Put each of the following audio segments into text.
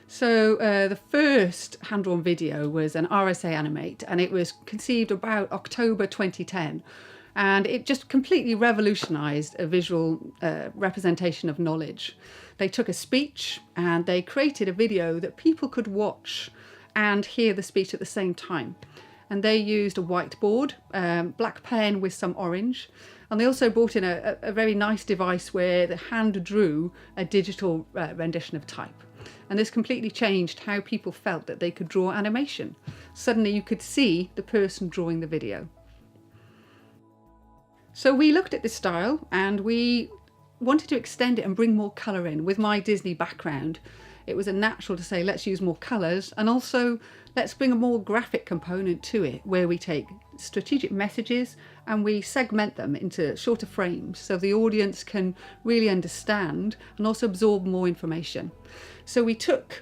So the first hand-drawn video was an RSA animate, and it was conceived about October 2010. And it just completely revolutionized a visual representation of knowledge. They took a speech and they created a video that people could watch and hear the speech at the same time. And they used a whiteboard, black pen with some orange. And they also brought in a very nice device where the hand drew a digital rendition of type. And this completely changed how people felt that they could draw animation. Suddenly you could see the person drawing the video. So we looked at this style and we wanted to extend it and bring more colour in. With my Disney background, it was a natural to say, let's use more colours, and also let's bring a more graphic component to it, where we take strategic messages and we segment them into shorter frames so the audience can really understand and also absorb more information. So we took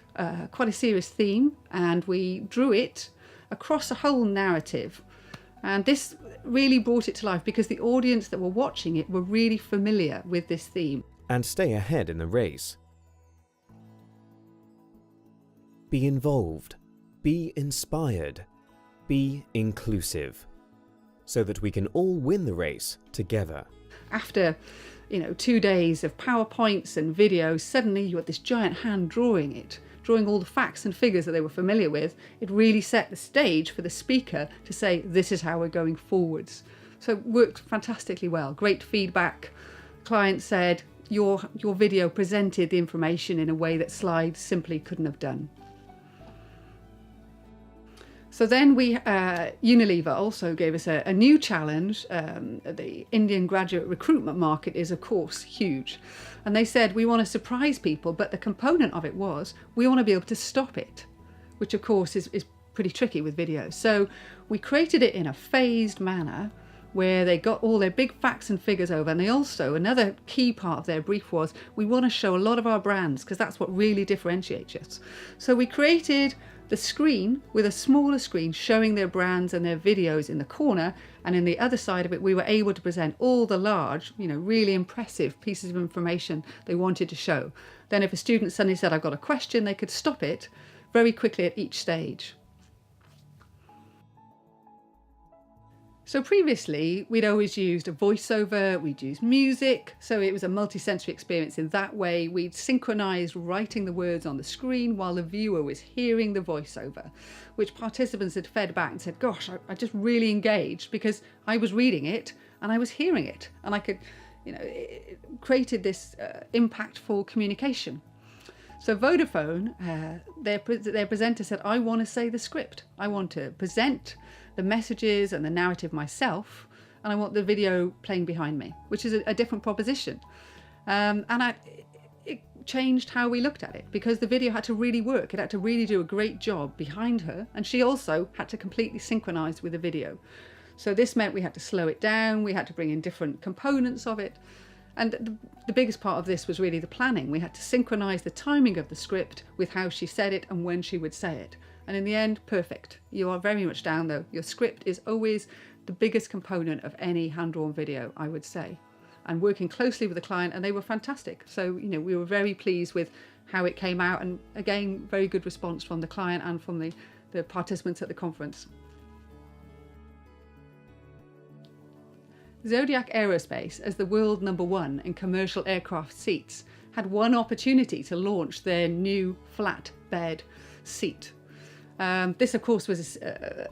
quite a serious theme and we drew it across a whole narrative. And this really brought it to life because the audience that were watching it were really familiar with this theme. And stay ahead in the race. Be involved, be inspired, be inclusive, so that we can all win the race together. After 2 days of PowerPoints and videos, suddenly you had this giant hand drawing it, drawing all the facts and figures that they were familiar with. It really set the stage for the speaker to say, this is how we're going forwards. So it worked fantastically well. Great feedback. Client said, your video presented the information in a way that slides simply couldn't have done. So then Unilever also gave us a new challenge. The Indian graduate recruitment market is, of course, huge. And they said, we want to surprise people, but the component of it was, we want to be able to stop it, which of course is pretty tricky with video. So we created it in a phased manner where they got all their big facts and figures over. And they also, another key part of their brief was, we want to show a lot of our brands because that's what really differentiates us. So we created the screen with a smaller screen showing their brands and their videos in the corner, and in the other side of it we were able to present all the large, really impressive pieces of information they wanted to show. Then if a student suddenly said, I've got a question, they could stop it very quickly at each stage. So previously we'd always used a voiceover, we'd used music, so it was a multi-sensory experience in that way. We'd synchronized writing the words on the screen while the viewer was hearing the voiceover, which participants had fed back and said, gosh, I just really engaged because I was reading it and I was hearing it, and I could, it created this impactful communication. So Vodafone, their presenter said, I want to say the script. I want to present the messages and the narrative myself, and I want the video playing behind me, which is a different proposition. It changed how we looked at it because the video had to really work. It had to really do a great job behind her, and she also had to completely synchronize with the video. So this meant we had to slow it down, we had to bring in different components of it. And the biggest part of this was really the planning. We had to synchronize the timing of the script with how she said it and when she would say it. And in the end, perfect. You are very much down though. Your script is always the biggest component of any hand-drawn video, I would say. And working closely with the client, and they were fantastic. So, we were very pleased with how it came out, and again, very good response from the client and from the participants at the conference. Zodiac Aerospace, as the world #1 in commercial aircraft seats, had one opportunity to launch their new flat bed seat. This, of course, was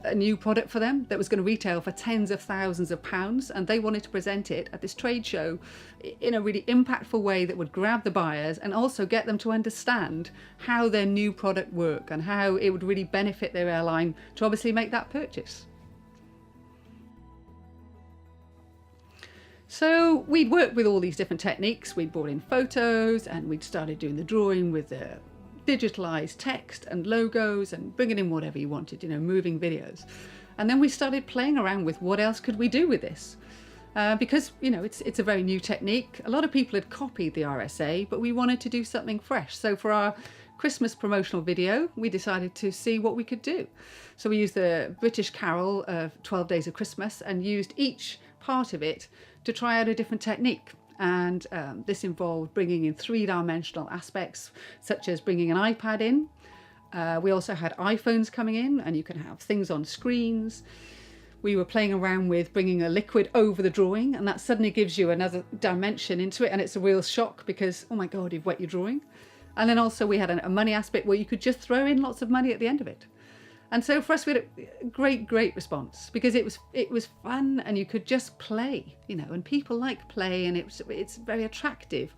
a new product for them that was going to retail for tens of thousands of pounds, and they wanted to present it at this trade show in a really impactful way that would grab the buyers and also get them to understand how their new product worked and how it would really benefit their airline to obviously make that purchase. So we'd worked with all these different techniques. We'd brought in photos and we'd started doing the drawing with the digitalized text and logos and bringing in whatever you wanted, moving videos. And then we started playing around with what else could we do with this? Because, it's a very new technique. A lot of people had copied the RSA, but we wanted to do something fresh. So for our Christmas promotional video, we decided to see what we could do. So we used the British carol of 12 Days of Christmas and used each part of it to try out a different technique. And this involved bringing in three-dimensional aspects, such as bringing an iPad in. We also had iPhones coming in, and you can have things on screens. We were playing around with bringing a liquid over the drawing, and that suddenly gives you another dimension into it, and it's a real shock because, oh my God, you've wet your drawing. And then also we had a money aspect where you could just throw in lots of money at the end of it. And so for us, we had a great response because it was fun, and you could just play, you know, and people like play, and it's very attractive.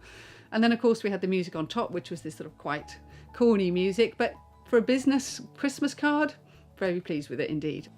And then of course we had the music on top, which was this sort of quite corny music, but for a business Christmas card, very pleased with it indeed.